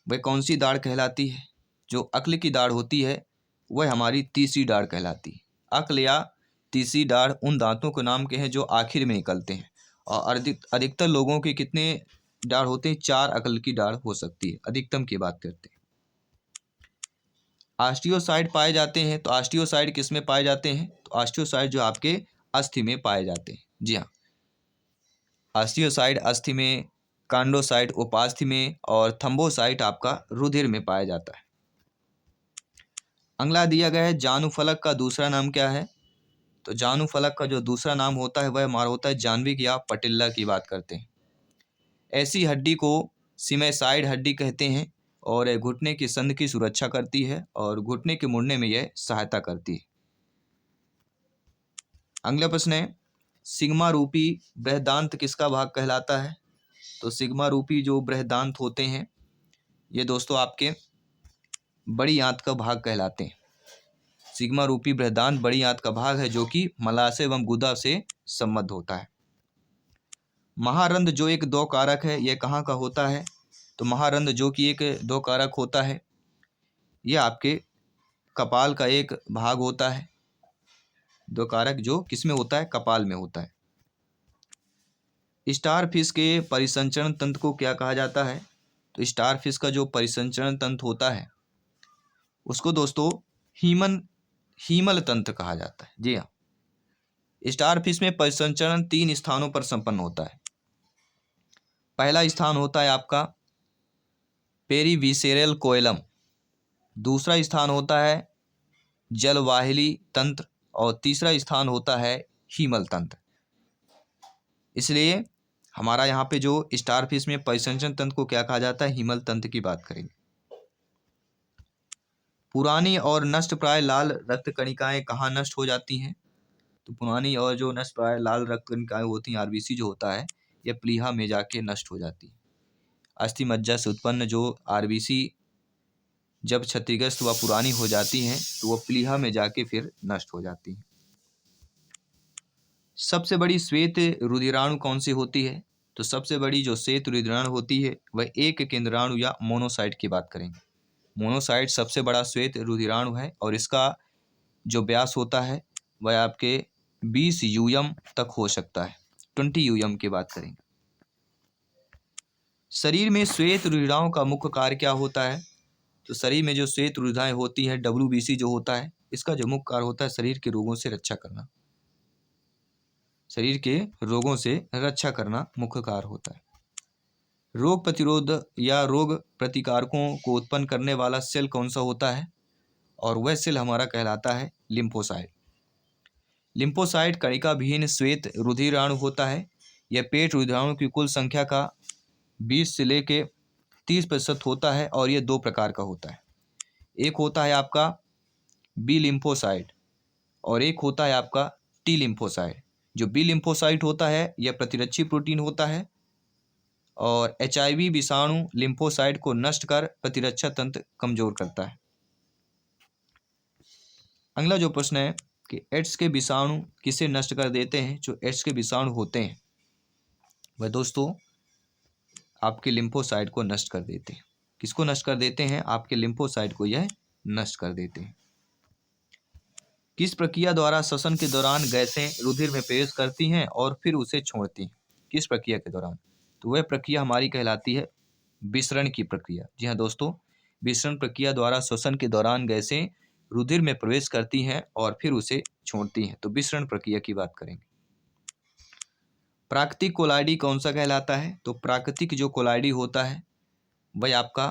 वह कौन सी दाढ़ कहलाती है? जो अक्ल की दाढ़ होती है वह हमारी तीसरी दाढ़ कहलाती है। अक्ल या तीसरी दाढ़ उन दांतों के नाम के हैं जो आखिर में निकलते हैं। और अधिकतर लोगों के कितने दाढ़ होते हैं? 4 अक्ल की दाढ़ हो सकती है, अधिकतम की बात करते हैं। ऑस्टियोसाइड पाए जाते हैं, तो ऑस्टियोसाइड किस में पाए जाते हैं? तो ऑस्टियोसाइड जो आपके अस्थि में पाए जाते हैं। जी हाँ, ऑस्टियोसाइड अस्थि में, कॉन्ड्रोसाइट उपास्थि में और थंबोसाइट आपका रुधिर में पाया जाता है। अगला दिया गया है, जानुफलक का दूसरा नाम क्या है? तो जानुफलक का जो दूसरा नाम होता है वह हमारा होता है जान्विक या पटिल्ला की बात करते हैं। ऐसी हड्डी को सीमेसाइड हड्डी कहते हैं और घुटने की संध की सुरक्षा करती है और घुटने के मुड़ने में यह सहायता करती है। अगला प्रश्न है, सिग्मा रूपी बृहदांत किसका भाग कहलाता है? तो सिग्मा रूपी जो बृहदांत होते हैं ये दोस्तों आपके बड़ी आंत का भाग कहलाते हैं। सिग्मा रूपी बृहदांत बड़ी आंत का भाग है जो कि मलाशय एवं गुदा से संबद्ध होता है। महारंध्र जो एक दो कारक है यह कहाँ का होता है? तो महारंध्र जो कि एक दो कारक होता है यह आपके कपाल का एक भाग होता है। दो कारक जो किस में होता है? कपाल में होता है। स्टार फिश के परिसंचरण तंत्र को क्या कहा जाता है? तो स्टार फिश का जो परिसंचरण तंत्र होता है उसको दोस्तों हीमल तंत्र कहा जाता है। जी हाँ, स्टार फिश में परिसंचरण 3 स्थानों पर संपन्न होता है। पहला स्थान होता है आपका पेरीविसेरल कोएलम, दूसरा स्थान होता है जलवाहिली तंत्र और तीसरा स्थान होता है हीमल तंत्र। इसलिए हमारा यहाँ पे जो स्टार फिश में परिसंचरण तंत्र को क्या कहा जाता है? हीमल तंत्र की बात करेंगे। पुरानी और नष्ट प्राय लाल रक्त कणिकाएं कहाँ नष्ट हो जाती हैं? तो पुरानी और जो नष्ट प्राय लाल रक्त कणिकाएं होती हैं, आरबीसी जो होता है, यह प्लीहा में जाके नष्ट हो जाती है। अस्थि मज्जा से उत्पन्न जो आरबीसी जब क्षतिग्रस्त व पुरानी हो जाती हैं तो वह प्लीहा में जाके फिर नष्ट हो जाती हैं। सबसे बड़ी श्वेत रुधिराणु कौन सी होती है? तो सबसे बड़ी जो श्वेत रुधिराणु होती है वह एक केंद्राणु या मोनोसाइट की बात करेंगे। मोनोसाइट सबसे बड़ा श्वेत रुधिराणु है और इसका जो व्यास होता है वह आपके 20 यूएम तक हो सकता है। 20 यूएम की बात करेंगे। शरीर में श्वेत रुधिराओं का मुख्य कार्य क्या होता है? तो शरीर में जो श्वेत रुधिराएं होती हैं, डब्ल्यूबीसी जो होता है, इसका जो मुख्य कार्य होता है शरीर के रोगों से रक्षा करना। शरीर के रोगों से रक्षा करना मुख्य कार्य होता है। रोग प्रतिरोध या रोग प्रतिकारकों को उत्पन्न करने वाला सेल कौन सा होता है? और वह सेल हमारा कहलाता है लिम्फोसाइट। लिम्फोसाइट कणिका विहीन श्वेत रुधिराणु होता है। यह पेट रुधिराणु की कुल संख्या का 20 से लेके 30% होता है और यह 2 प्रकार का होता है। एक होता है आपका बी लिम्फोसाइट और एक होता है आपका टी लिम्फोसाइट। जो बी लिम्फोसाइट होता है यह प्रतिरक्षी प्रोटीन होता है और HIV विषाणु लिम्फोसाइट को नष्ट कर प्रतिरक्षा तंत्र कमजोर करता है। अगला जो प्रश्न है कि एड्स के विषाणु किसे नष्ट कर देते हैं। जो एड्स के विषाणु होते हैं वह दोस्तों आपके लिम्फोसाइट को नष्ट कर देते हैं। किसको नष्ट कर देते हैं? आपके लिम्फोसाइट को यह नष्ट कर देते हैं। किस प्रक्रिया द्वारा श्वसन के दौरान गैसें रुधिर में प्रवेश करती हैं और फिर उसे छोड़ती हैं? किस प्रक्रिया के दौरान? तो वह प्रक्रिया हमारी कहलाती है विसरण की प्रक्रिया। जी हाँ दोस्तों, विसरण प्रक्रिया द्वारा श्वसन के दौरान गैसें रुधिर में प्रवेश करती हैं और फिर उसे छोड़ती हैं, तो विसरण प्रक्रिया की बात करेंगे। प्राकृतिक कोलाइडी कौन सा कहलाता है? तो प्राकृतिक जो कोलाइडी होता है वह आपका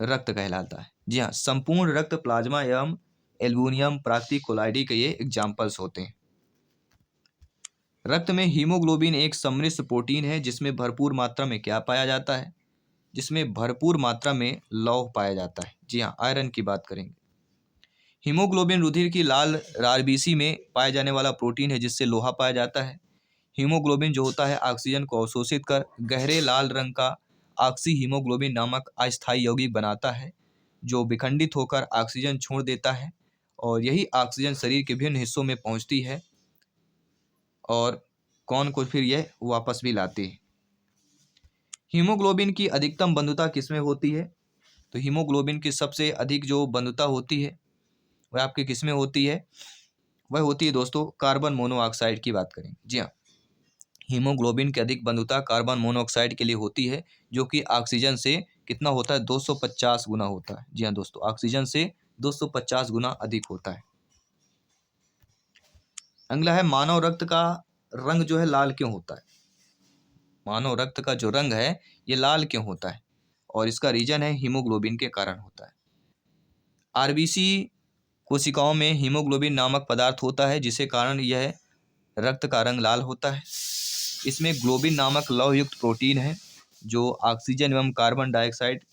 रक्त कहलाता है। जी हाँ, संपूर्ण रक्त, प्लाज्मा एवं एल्बुमिन प्राकृतिक कोलाइडी के ये एग्जाम्पल्स होते हैं। रक्त में हीमोग्लोबिन एक समृद्ध प्रोटीन है जिसमें भरपूर मात्रा में क्या पाया जाता है? जिसमें भरपूर मात्रा में लौह पाया जाता है। जी हाँ, आयरन की बात करेंगे। हीमोग्लोबिन रुधिर की लाल आरबीसी में पाया जाने वाला प्रोटीन है जिससे लोहा पाया जाता है। हीमोग्लोबिन जो होता है ऑक्सीजन को अवशोषित कर गहरे लाल रंग का ऑक्सी हीमोग्लोबिन नामक अस्थायी यौगिक बनाता है जो विखंडित होकर ऑक्सीजन छोड़ देता है और यही ऑक्सीजन शरीर के विभिन्न हिस्सों में पहुंचती है और कौन को फिर यह वापस भी लाती है। हीमोग्लोबिन की अधिकतम बंधुता किसमें होती है? तो हीमोग्लोबिन की सबसे अधिक जो बंधुता होती है वह आपकी किसमें होती है? वह होती है दोस्तों कार्बन मोनोऑक्साइड की बात करें। जी हाँ, हीमोग्लोबिन की अधिक बंधुता कार्बन मोनोऑक्साइड के लिए होती है जो कि ऑक्सीजन से कितना होता है? 250 गुना होता है। जी हाँ दोस्तों, ऑक्सीजन से 250 गुना अधिक होता है। अगला है मानव रक्त का रंग जो है लाल क्यों होता है? मानव रक्त का जो रंग है ये लाल क्यों होता है? और इसका रीजन है हीमोग्लोबिन के कारण होता है। आरबीसी कोशिकाओं में हीमोग्लोबिन नामक पदार्थ होता है जिसके कारण यह रक्त का रंग लाल होता है। इसमें ग्लोबिन नामक लौहयुक्त प्रोटीन है जो ऑक्सीजन एवं कार्बन डाइऑक्साइड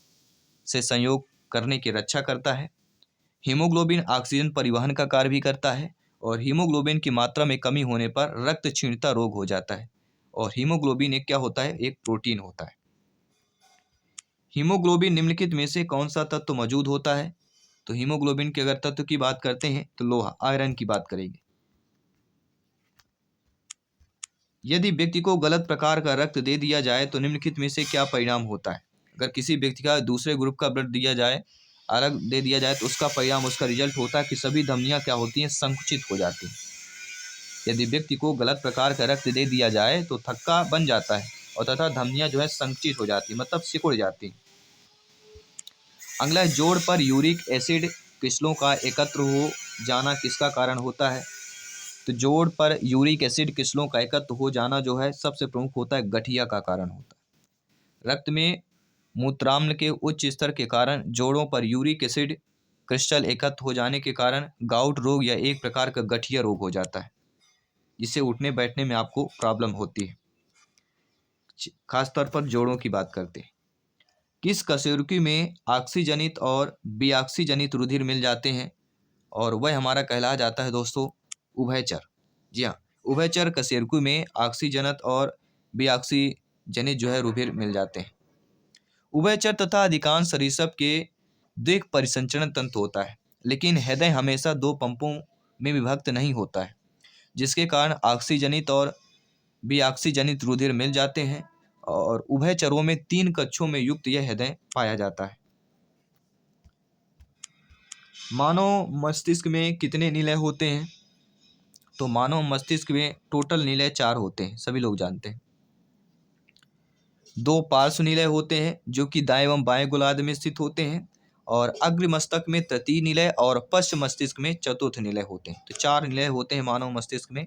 से संयोग करने की रक्षा करता है। हीमोग्लोबिन ऑक्सीजन परिवहन का कार्य भी करता है और हीमोग्लोबिन की मात्रा में कमी होने पर रक्त क्षीणता रोग हो जाता है। और हीमोग्लोबिन एक क्या होता है? एक प्रोटीन होता है। हीमोग्लोबिन निम्नलिखित में से कौन सा तत्व मौजूद होता है? तो हीमोग्लोबिन के अगर तत्व की बात करते हैं तो लोहा, आयरन की बात करेंगे। यदि व्यक्ति को गलत प्रकार का रक्त दे दिया जाए तो निम्नलिखित में से क्या परिणाम होता है? अगर किसी व्यक्ति का दूसरे ग्रुप का ब्लड दिया जाए, अलग दे दिया जाए, तो उसका परिणाम, उसका रिजल्ट होता है कि सभी धमनियां क्या होती हैं? संकुचित हो जाती हैं। यदि व्यक्ति को गलत प्रकार का रक्त दे दिया जाए तो थक्का बन जाता है और तथा धमनियां जो है संकुचित हो जाती है, मतलब सिकुड़ जाती हैं। अगला जोड़ पर यूरिक एसिड क्रिस्टलों का एकत्र हो जाना किसका कारण होता है? तो जोड़ पर यूरिक एसिड क्रिस्टलों का एकत्र हो जाना जो है सबसे प्रमुख होता है गठिया का कारण होता है। रक्त में मूत्राम्ल के उच्च स्तर के कारण जोड़ों पर यूरिक एसिड क्रिस्टल एकत्र हो जाने के कारण गाउट रोग या एक प्रकार का गठिया रोग हो जाता है जिससे उठने बैठने में आपको प्रॉब्लम होती है। खासतौर पर जोड़ों की बात करते हैं। किस कशेरुकी में ऑक्सीजनित और विऑक्सीजनित रुधिर मिल जाते हैं और वह हमारा कहला जाता है दोस्तों उभयचर। जी हाँ, उभयचर कशेरुकी में ऑक्सीजनत और विऑक्सीजनित जो है रुधिर मिल जाते हैं। उभयचर तथा अधिकांश सरीसृप के द्विक परिसंचरण तंत्र होता है लेकिन हृदय हमेशा दो पंपों में विभक्त नहीं होता है जिसके कारण ऑक्सीजनित और विऑक्सीजनित रुधिर मिल जाते हैं और उभयचरों में 3 कक्षों में युक्त यह हृदय पाया जाता है। मानव मस्तिष्क में कितने निलय होते हैं? तो मानव मस्तिष्क में टोटल निलय 4 होते हैं, सभी लोग जानते हैं। 2 पार्श्व निलय होते हैं जो कि दाएं एवं बाएं गोलार्ध में स्थित होते हैं और अग्र मस्तक में तृतीय निलय और पश्चिम मस्तिष्क में चतुर्थ निलय होते हैं। तो 4 निलय होते हैं मानव मस्तिष्क में।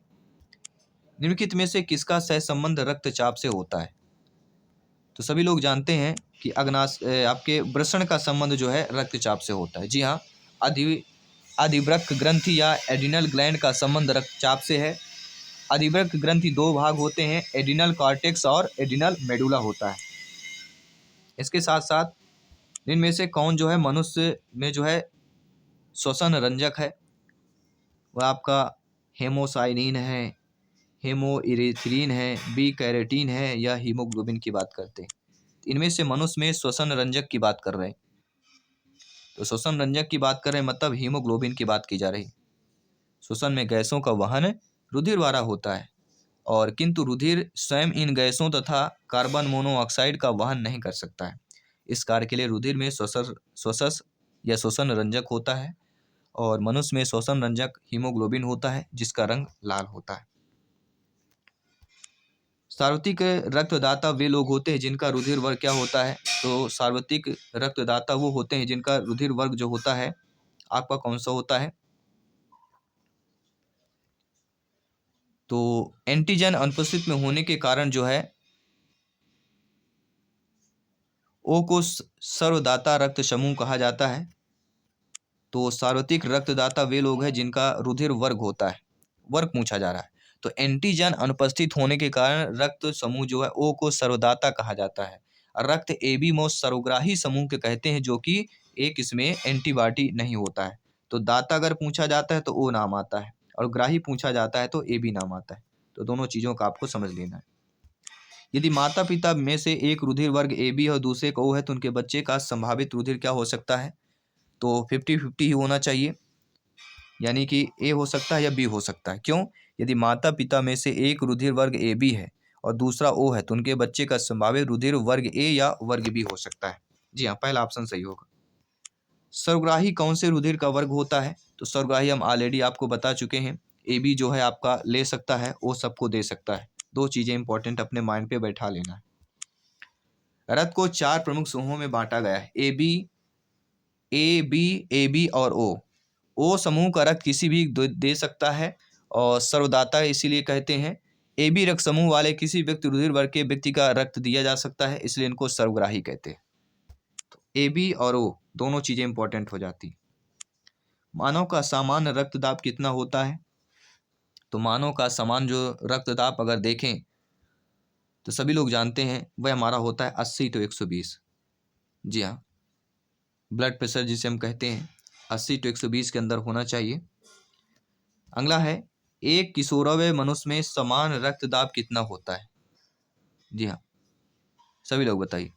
निम्नलिखित में से किसका सहसंबंध रक्तचाप से होता है? तो सभी लोग जानते हैं कि आपके वृषण का संबंध जो है रक्तचाप से होता है। जी हाँ, अधिवृक्क ग्रंथि या एडिनल ग्लैंड का संबंध रक्तचाप से है। अधिवृक्क ग्रंथि 2 भाग होते हैं, एडिनल कॉर्टेक्स और एडिनल मेडुला होता है। इसके साथ साथ इनमें से कौन जो है मनुष्य में जो है श्वसन रंजक है? वह आपका हेमोसाइनिन है, हेमोइरेथ्रिन है, बी कैरेटीन है, या हीमोग्लोबिन की बात करते हैं। इनमें से मनुष्य में श्वसन रंजक की बात कर रहे हैं। तो श्वसन रंजक की बात कर रहे हैं मतलब हीमोग्लोबिन की बात की जा रही। श्वसन में गैसों का वहन रुधिर द्वारा होता है, और किंतु रुधिर स्वयं इन गैसों तथा कार्बन मोनोऑक्साइड का वहन नहीं कर सकता है। इस कार्य के लिए रुधिर में श्वसस या श्वसन रंजक होता है, और मनुष्य में श्वसन रंजक हीमोग्लोबिन होता है जिसका रंग लाल होता है। सार्वत्रिक रक्तदाता वे लोग होते हैं जिनका रुधिर वर्ग क्या होता है? तो सार्वत्रिक रक्तदाता वो होते हैं जिनका रुधिर वर्ग जो होता है आपका कौन सा होता है? तो एंटीजन अनुपस्थित में होने के कारण जो है ओ को सर्वदाता रक्त समूह कहा जाता है। तो सार्वत्रिक रक्तदाता वे लोग हैं जिनका रुधिर वर्ग होता है, वर्ग पूछा जा रहा है। तो एंटीजन अनुपस्थित होने के कारण रक्त समूह जो है ओ को सर्वदाता कहा जाता है। रक्त एबी मो सर्वग्राही समूह के कहते हैं, जो कि एक इसमें एंटीबॉडी नहीं होता है। तो दाता अगर पूछा जाता है तो ओ नाम आता है, और ग्राही पूछा जाता है तो एबी नाम आता है। तो दोनों चीज़ों का आपको समझ लेना है। यदि माता पिता में से एक रुधिर वर्ग एबी और दूसरे का ओ है तो उनके बच्चे का संभावित रुधिर क्या हो सकता है? तो 50-50 ही होना चाहिए, यानी कि ए हो सकता है या बी हो सकता है। क्यों? यदि माता पिता में से एक रुधिर वर्ग ए बी है और दूसरा ओ है तो उनके बच्चे का संभावित रुधिर वर्ग ए या वर्ग बी हो सकता है। जी हाँ, पहला ऑप्शन सही होगा। सर्वग्राही कौन से रुधिर का वर्ग होता है? तो सर्वग्राही हम ऑलरेडी आपको बता चुके हैं। ए बी जो है आपका ले सकता है, ओ सबको दे सकता है। दो चीजें इंपॉर्टेंट अपने माइंड पे बैठा लेना है। रक्त को 4 प्रमुख समूहों में बांटा गया है, ए बी और ओ समूह का रक्त किसी भी दे सकता है और सर्वदाता इसीलिए कहते हैं। ए बी रक्त समूह वाले किसी व्यक्ति रुधिर वर्ग के व्यक्ति का रक्त दिया जा सकता है, इसलिए इनको सर्वग्राही कहते हैं। तो ए बी और ओ दोनों चीजें इंपॉर्टेंट हो जाती। मानव का सामान्य रक्तदाब कितना होता है? तो मानव का सामान्य जो रक्तदाब अगर देखें तो सभी लोग जानते हैं वह हमारा होता है 80 to 120। जी हाँ, ब्लड प्रेशर जिसे हम कहते हैं 80 to 120 के अंदर होना चाहिए। अगला है, एक किशोरावस्था मनुष्य में समान रक्तदाब कितना होता है? जी हाँ, सभी लोग बताइए।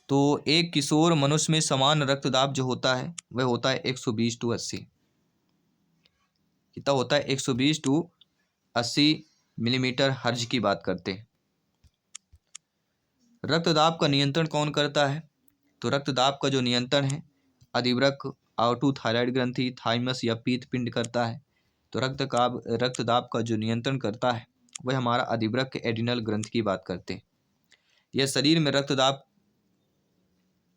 तो एक किशोर मनुष्य में समान रक्तदाब जो होता है वह होता है 120 to 80। कितना होता है? 120 to 80 मिलीमीटर हर्ज की बात करते हैं। रक्तदाब का नियंत्रण कौन करता है? तो रक्तदाब का जो नियंत्रण है अधिवृक्क, आउटू थायराइड ग्रंथि, थाइमस या पीत पिंड करता है। तो रक्तदाब का जो नियंत्रण करता है वह हमारा अधिवृक्क एड्रिनल ग्रंथि की बात करते हैं। यह शरीर में रक्तदाब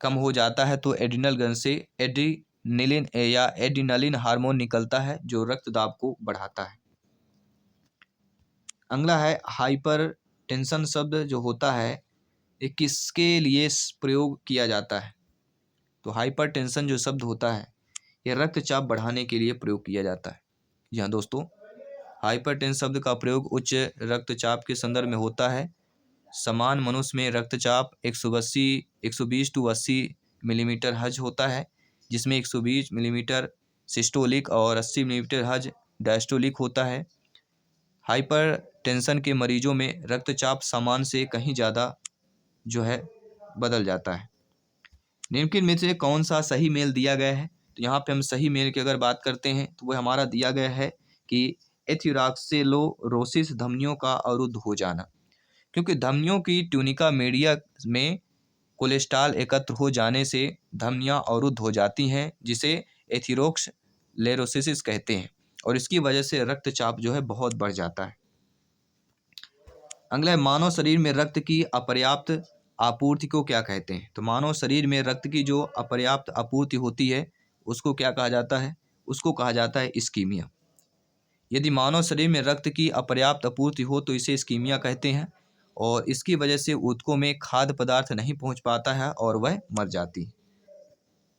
कम हो जाता है तो एड्रिनल ग्रंथि से एड्रिनलिन हार्मोन निकलता है जो रक्तदाब को बढ़ाता है। अगला है, हाइपर टेंशन शब्द जो होता है ये किसके लिए प्रयोग किया जाता है? तो हाइपर टेंशन जो शब्द होता है यह रक्तचाप बढ़ाने के लिए प्रयोग किया जाता है। जी हाँ दोस्तों, हाइपरटेंशन शब्द का प्रयोग उच्च रक्तचाप के संदर्भ में होता है। समान मनुष्य में रक्तचाप 120 to 80 मिलीमीटर हर्ट्ज होता है, जिसमें 120 मिलीमीटर सिस्टोलिक और 80 मिलीमीटर हर्ट्ज डायस्टोलिक होता है। हाइपरटेंशन के मरीजों में रक्तचाप सामान्य से कहीं ज़्यादा जो है बदल जाता है। निम्नलिखित में से कौन सा सही मेल दिया गया है? तो यहाँ पे हम सही मेल की अगर बात करते हैं तो वह हमारा दिया गया है कि एथियोस्क्लेरोसिस धमनियों का अवरुद्ध हो जाना, क्योंकि धमनियों की ट्यूनिका मीडिया में कोलेस्ट्रॉल एकत्र हो जाने से धमनियाँ अवरुद्ध हो जाती हैं, जिसे एथियोस्क्लेरोसिस कहते हैं, और इसकी वजह से रक्तचाप जो है बहुत बढ़ जाता है। अगला है, मानव शरीर में रक्त की अपर्याप्त आपूर्ति को क्या कहते हैं? तो मानव शरीर में रक्त की जो अपर्याप्त आपूर्ति होती है उसको क्या कहा जाता है? उसको कहा जाता है इस्कीमिया। यदि मानव शरीर में रक्त की अपर्याप्त आपूर्ति हो तो इसे इस्कीमिया कहते हैं, और इसकी वजह से ऊतकों में खाद्य पदार्थ नहीं पहुंच पाता है और वह मर जाती है।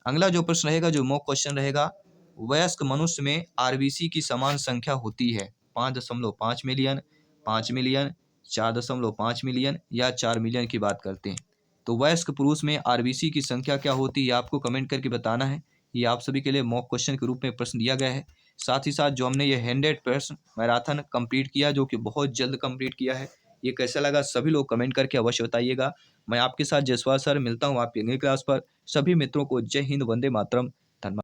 अगला जो प्रश्न रहेगा, जो मॉक क्वेश्चन रहेगा, वयस्क मनुष्य में आरबीसी की समान संख्या होती है 5.5 मिलियन, 5 मिलियन, 4.5 मिलियन या 4 मिलियन की बात करते हैं। तो वयस्क पुरुष में आरबीसी की संख्या क्या होती है आपको कमेंट करके बताना है। ये आप सभी के लिए मॉक क्वेश्चन के रूप में प्रश्न दिया गया है। साथ ही साथ जो हमने ये 100 प्रश्न मैराथन कंप्लीट किया, जो कि बहुत जल्द कंप्लीट किया है, ये कैसा लगा सभी लोग कमेंट करके अवश्य बताइएगा। मैं आपके साथ जयसवाल सर मिलता हूँ आपकी अगली क्लास पर। सभी मित्रों को जय हिंद, वंदे मातरम।